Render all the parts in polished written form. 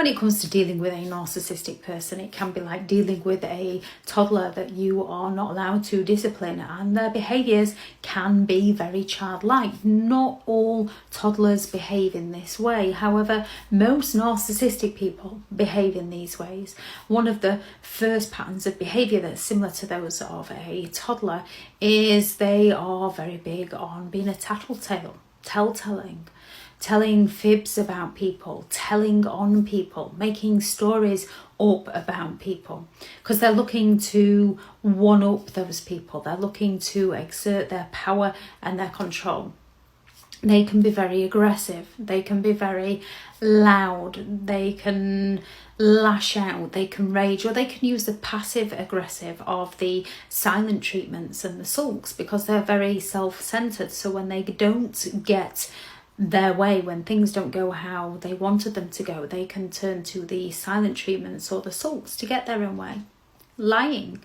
When it comes to dealing with a narcissistic person, it can be like dealing with a toddler that you are not allowed to discipline, and their behaviours can be very childlike. Not all toddlers behave in this way. However, most narcissistic people behave in these ways. One of the first patterns of behaviour that's similar to those of a toddler is they are very big on being a tattletale, tell-telling, telling fibs about people, telling on people, making stories up about people, because they're looking to one-up those people. They're looking to exert their power and their control. They can be very aggressive. They can be very loud. They can lash out. They can rage, or they can use the passive aggressive of the silent treatments and the sulks, because they're very self-centered. So when they don't get their way, when things don't go how they wanted them to go, they can turn to the silent treatments or the sulks to get their own way. Lying.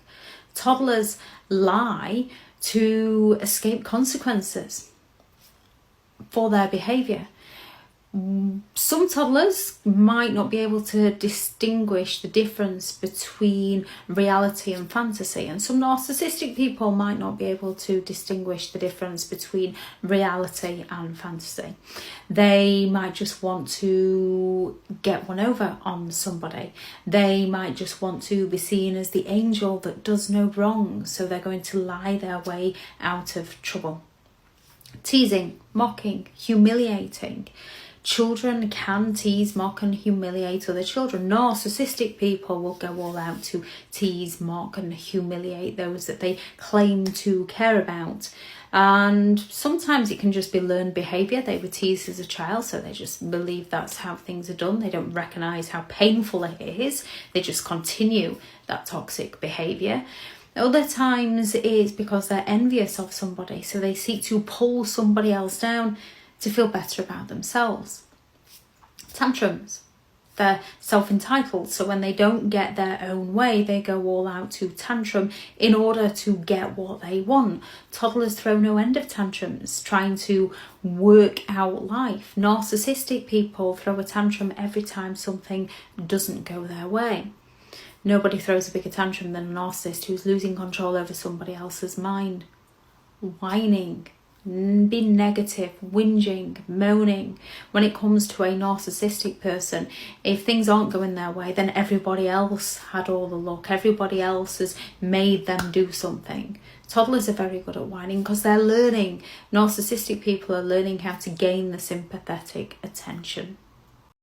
Toddlers lie to escape consequences for their behaviour. Some toddlers might not be able to distinguish the difference between reality and fantasy, and some narcissistic people might not be able to distinguish the difference between reality and fantasy. They might just want to get one over on somebody. They might just want to be seen as the angel that does no wrong, so they're going to lie their way out of trouble. Teasing, mocking, humiliating. Children can tease, mock and humiliate other children. Narcissistic people will go all out to tease, mock and humiliate those that they claim to care about. And sometimes it can just be learned behaviour. They were teased as a child, so they just believe that's how things are done. They don't recognise how painful it is. They just continue that toxic behaviour. Other times it's because they're envious of somebody, so they seek to pull somebody else down to feel better about themselves. Tantrums. They're self-entitled, so when they don't get their own way, they go all out to tantrum in order to get what they want. Toddlers throw no end of tantrums, trying to work out life. Narcissistic people throw a tantrum every time something doesn't go their way. Nobody throws a bigger tantrum than a narcissist who's losing control over somebody else's mind. Whining, being negative, whinging, moaning. When it comes to a narcissistic person, if things aren't going their way, then everybody else had all the luck. Everybody else has made them do something. Toddlers are very good at whining because they're learning. Narcissistic people are learning how to gain the sympathetic attention.